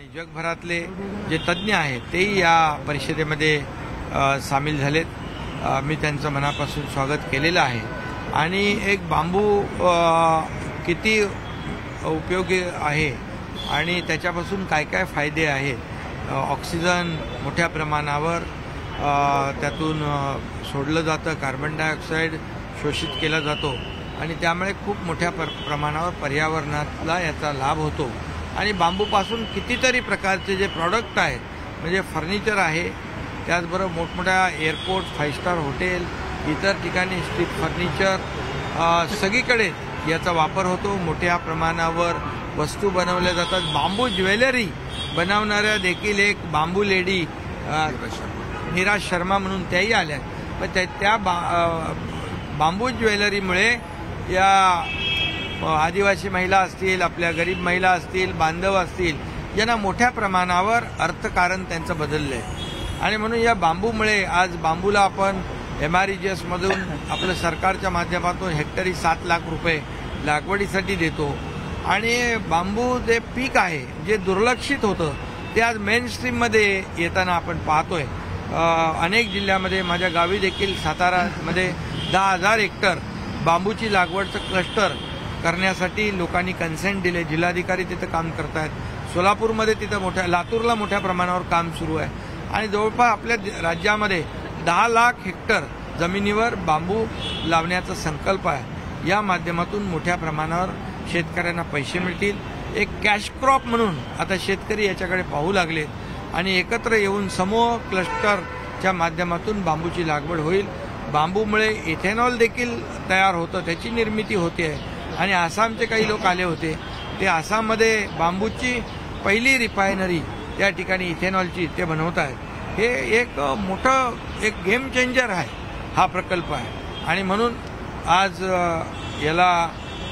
आणि जगभरातले जे तज्ज्ञ आहेत तेही या परिषदेमध्ये सामील झालेत. मी त्यांचं मनापासून स्वागत केलेलं आहे. आणि एक बांबू किती उपयोगी आहे आणि त्याच्यापासून काय काय फायदे आहेत. ऑक्सिजन मोठ्या प्रमाणावर त्यातून सोडलं जातं, कार्बन डायऑक्साईड शोषित केला जातो आणि त्यामुळे खूप मोठ्या प्रमाणावर पर्यावरणाला याचा लाभ होतो. आणि बांबूपासून कितीतरी प्रकारचे जे प्रॉडक्ट आहेत, म्हणजे फर्निचर आहे, त्याचबरोबर मोठमोठ्या एअरपोर्ट, 5 स्टार हॉटेल, इतर ठिकाणी स्ट्रीट फर्निचर सगळीकडे याचा वापर होतो. मोठ्या प्रमाणावर वस्तू बनवल्या जातात. बांबू ज्वेलरी बनवणाऱ्या देखील एक बांबू लेडी नीरा शर्मा म्हणून त्याही आल्या. पण त्या बांबू ज्वेलरीमुळे या आदिवासी महिला असतील, आपल्या गरीब महिला असतील, बांधव असतील, यांना मोठ्या प्रमाणावर अर्थकारण त्यांचं बदललं आहे. आणि म्हणून या बांबूमुळे आज बांबूला आपण MREGS मधून आपलं सरकारच्या माध्यमातून हेक्टरी 7 लाख रुपये लागवडीसाठी देतो. आणि बांबू जे पीक आहे, जे दुर्लक्षित होतं, ते आज मेन स्ट्रीममध्ये येताना आपण पाहतोय. अनेक जिल्ह्यामध्ये, माझ्या गावी देखील सातारामध्ये 10,000 हेक्टर बांबूची लागवडचं क्लस्टर करण्यासाठी लोकांनी कन्सेंट दिले. जिल्हाधिकारी तिथं काम करत आहेत. सोलापूरमध्ये तिथं लातूरला मोठ्या प्रमाणावर काम सुरू आहे. आणि जवळपास आपल्या राज्यामध्ये 10 लाख हेक्टर जमिनीवर बांबू लावण्याचा संकल्प आहे. या माध्यमातून मोठ्या प्रमाणावर शेतकऱ्यांना पैसे मिळतील. एक कॅश क्रॉप म्हणून आता शेतकरी याच्याकडे पाहू लागलेत आणि एकत्र येऊन समूह क्लस्टरच्या माध्यमातून बांबूची लागवड होईल. बांबूमुळे इथेनॉल देखील तयार होतं, त्याची निर्मिती होते. आणि आसामचे काही लोक आले होते, ते आसाममध्ये बांबूची पहिली रिफायनरी या ठिकाणी इथेनॉलची ते बनवत आहेत. हे एक मोठं एक गेम चेंजर आहे हा प्रकल्प आहे. आणि म्हणून आज याला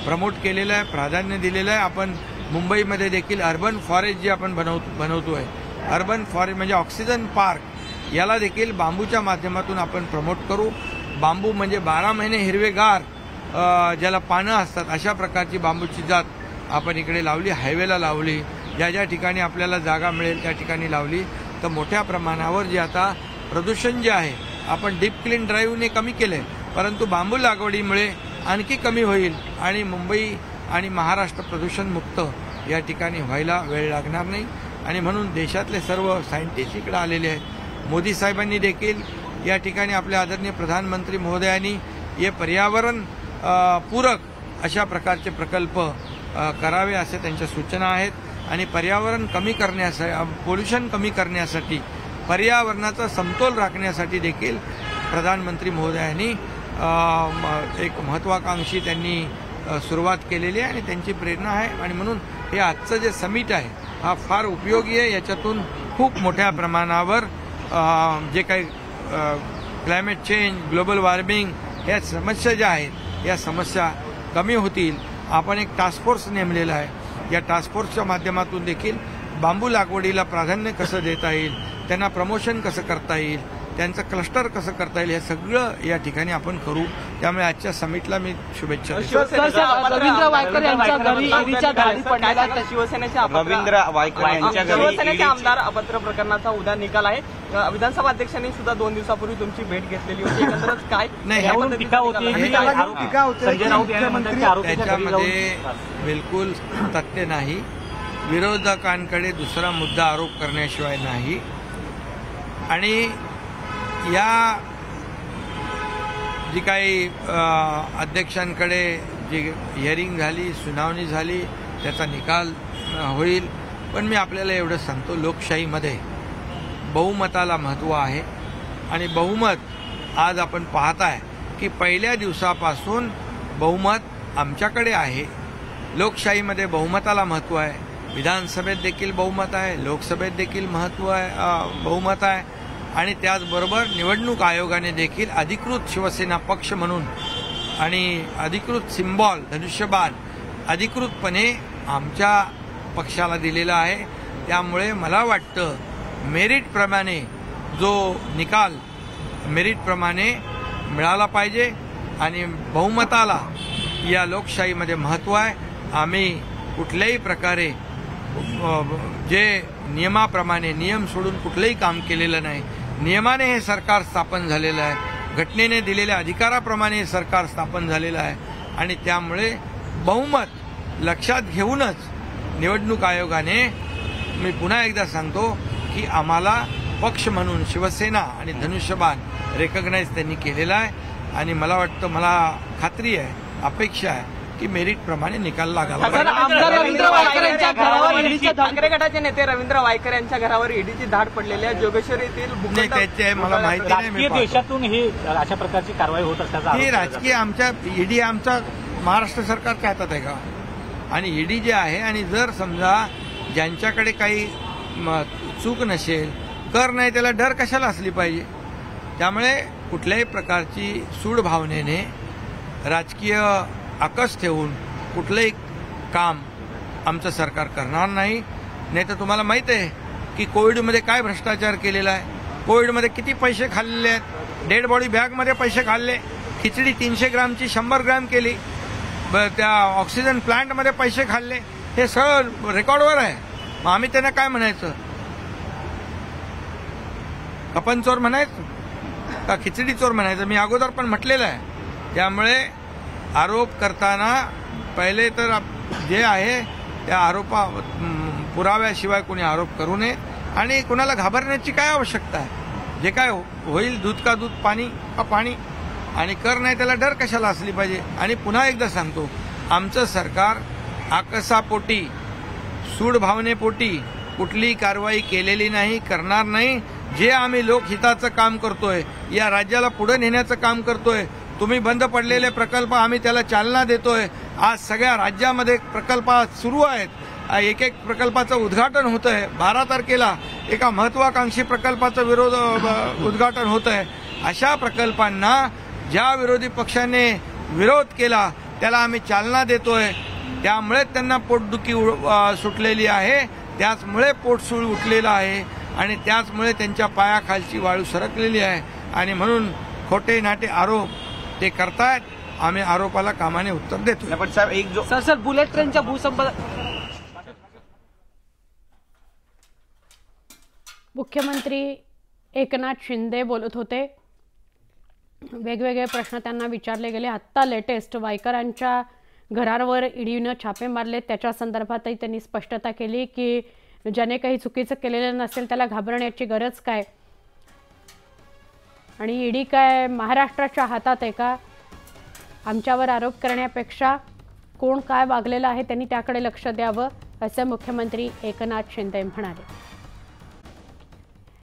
प्रमोट केलेलं आहे, प्राधान्य दिलेलं आहे. आपण मुंबईमध्ये देखील अर्बन फॉरेस्ट जे आपण बनवतोय, अर्बन फॉरेस्ट म्हणजे ऑक्सिजन पार्क, याला देखील बांबूच्या माध्यमातून आपण प्रमोट करू. बांबू म्हणजे 12 महिने हिरवेगार ज्याला पानं असतात, अशा प्रकारची बांबूची जात आपण इकडे लावली, हायवेला लावली. ज्या ज्या ठिकाणी आपल्याला जागा मिळेल त्या ठिकाणी लावली तर मोठ्या प्रमाणावर जे आता प्रदूषण जे आहे, आपण डीप क्लीन ड्राईव्हने कमी केले, परंतु बांबू लागवडीमुळे आणखी कमी होईल. आणि मुंबई आणि महाराष्ट्र प्रदूषण मुक्त या ठिकाणी व्हायला वेळ लागणार नाही. आणि म्हणून देशातले सर्व सायंटिस्ट इकडे आलेले आहेत. मोदी साहेबांनी देखील या ठिकाणी आपल्या आदरणीय प्रधानमंत्री महोदयांनी हे पर्यावरण पूरक अशा प्रकारचे प्रकल्प करावे असे त्यांच्या सूचना आहेत. आणि पर्यावरण कमी करण्यासाठी, पोल्युशन कमी करण्यासाठी, पर्यावरणाचा समतोल राखण्यासाठी देखील प्रधानमंत्री महोदयांनी एक महत्वाकांक्षी त्यांनी सुरुवात केलेली आहे आणि त्यांची प्रेरणा आहे. आणि म्हणून हे आजचं जे समिट आहे हा फार उपयोगी आहे. याच्यातून खूप मोठ्या प्रमाणावर जे काही क्लायमेट चेंज, ग्लोबल वॉर्मिंग या समस्या ज्या आहेत, या समस्या कमी होतील. आपण एक टास्क फोर्स नेमलेला आहे. या टास्क फोर्सच्या माध्यमातून देखील बांबू लागवडीला प्राधान्य कसं देता येईल, त्यांना प्रमोशन कसं करता येईल, त्यांचं क्लस्टर कसं करता येईल, हे सगळं या ठिकाणी आपण करू. त्यामुळे आजच्या समिटला मी शुभेच्छा देतो. रवींद्र वायकर यांच्या घरी ईडीच्या धाडी पडलेल्या शिवसेनेच्या आमदार अभद्र प्रकरणाचा उद्या निकाल आहे. विधानसभा अध्यक्षांनी सुद्धा 2 दिवसापूर्वी तुमची भेट घेतलेली होती. एकंदरच काय टीका होती, त्याच्यामध्ये बिलकुल तथ्य नाही. विरोधकांकडे दुसरा मुद्दा आरोप करण्याशिवाय नाही. आणि या जी काही अध्यक्षांकडे जी हिअरिंग झाली, सुनावणी झाली, त्याचा निकाल होईल. पण मी आपल्याला एवढं सांगतो, लोकशाहीमध्ये बहुमताला महत्त्व आहे. आणि बहुमत आज आपण पाहताय की पहिल्या दिवसापासून बहुमत आमच्याकडे आहे. लोकशाहीमध्ये बहुमताला महत्त्व आहे. विधानसभेत देखील बहुमत आहे, लोकसभेत देखील बहुमत आहे. आणि त्याचबरोबर निवडणूक आयोगाने देखील अधिकृत शिवसेना पक्ष म्हणून आणि अधिकृत सिम्बॉल धनुष्यबाण अधिकृतपणे आमच्या पक्षाला दिलेला आहे. त्यामुळे मला वाटतं मेरिटप्रमाणे जो निकाल मेरिटप्रमाणे मिळाला पाहिजे. आणि बहुमताला या लोकशाहीमध्ये महत्त्व आहे. आम्ही कुठल्याही प्रकारे जे नियमाप्रमाणे नियम सोडून कुठलंही काम केलेलं नाही. नियमाने हे सरकार स्थापन झालेलं आहे, घटनेने दिलेल्या अधिकाराप्रमाणे हे सरकार स्थापन झालेलं आहे आणि त्यामुळे बहुमत लक्षात घेऊनच निवडणूक आयोगाने, मी पुन्हा एकदा सांगतो की आम्हाला पक्ष म्हणून शिवसेना आणि धनुष्यबाण रेकग्नाइज त्यांनी केलेला आहे आणि मला वाटतं, मला खात्री आहे, अपेक्षा आहे की मेरिट प्रमाणे निकाल लागावा. आमदार रवींद्र वायकर यांच्या घरावर ईडीची धाड. ठाकरे गटाचे नेते रवींद्र वायकर यांच्या घरावर ईडीची धाड पडलेली आहे. जोगेश्वरी येथील नाही, त्याचे मला माहिती नाही. मी राजकीय देशातून ही अशा प्रकारची कारवाई होत असल्याचा ही राजकीय, आमच्या ईडी आमचा महाराष्ट्र सरकारच्या हातात आहे का? आणि ईडी जे आहे, आणि जर समजा ज्यांच्याकडे काही चूक नसेल, कर नाही, त्याला डर कशाला असली पाहिजे? त्यामुळे कुठल्याही प्रकारची सूड भावनेने राजकीय आकस ठेवून कुठलंही काम आमचं सरकार करणार नाही. नाही तर तुम्हाला माहित आहे की कोविडमध्ये काय भ्रष्टाचार केलेला आहे, कोविडमध्ये किती पैसे खाल्लेले आहेत, डेड बॉडी बॅगमध्ये पैसे खाल्ले, खिचडी 300 ग्रामची 100 ग्राम केली, त्या ऑक्सिजन प्लांटमध्ये पैसे खाल्ले, हे सगळं रेकॉर्डवर आहे. मग आम्ही त्यांना काय म्हणायचं? कपन चोर म्हणायचं का खिचडी चोर म्हणायचं? मी अगोदर पण म्हटलेलं आहे. त्यामुळे आरोप करताना पहिले तर जे आहे त्या पुराव्याशिवाय कोणी आरोप करू नये आणि कोणाला घाबरण्याची काय आवश्यकता आहे? जे काय होईल, दूध का दूध, पाणी का पाणी, आणि कर नाही त्याला डर कशाला असली पाहिजे? आणि पुन्हा एकदा सांगतो, आमचं सरकार आकसापोटी, सूड भावनेपोटी कुठलीही कारवाई केलेली नाही, करणार नाही. जे आम्ही लोकहिताचं काम करतोय, या राज्याला पुढे नेण्याचं काम करतोय, तुम्ही बंद पडलेले प्रकल्प आम्ही त्याला चालना देतोय. आज सगळ्या राज्यामध्ये प्रकल्प सुरू आहेत. एक एक प्रकल्पाचं उद्घाटन होत आहे. 12 तारखेला एका महत्वाकांक्षी प्रकल्पाचं उद्घाटन होत आहे. अशा प्रकल्पांना ज्या विरोधी पक्षाने विरोध केला त्याला आम्ही चालना देतोय. त्यामुळे त्यांना पोटदुखी सुटलेली आहे, त्याचमुळे पोटसूळ उठलेलं आहे आणि त्याचमुळे त्यांच्या पायाखालची वाळू सरकलेली आहे. आणि म्हणून खोटे नाटे आरोप ते करतायत. आम्ही आरोपाला कामाने उत्तर देतो. पण साहेब, एक जो सर बुलेट ट्रेनच्या भूसंपादन. मुख्यमंत्री एकनाथ शिंदे बोलत होते. वेगवेगळे प्रश्न त्यांना विचारले गेले. आत्ता लेटेस्ट वायकरांच्या घरावर ईडीनं छापे मारले, त्याच्या संदर्भातही त्यांनी स्पष्टता केली की ज्याने काही चुकीचं केलेलं नसेल त्याला घाबरण्याची गरज काय, आणि ईडी काय महाराष्ट्राच्या हातात आहे का? आमच्यावर आरोप करण्यापेक्षा कोण काय वागलेलं आहे त्यांनी त्याकडे लक्ष द्यावं, असं मुख्यमंत्री एकनाथ शिंदे म्हणाले.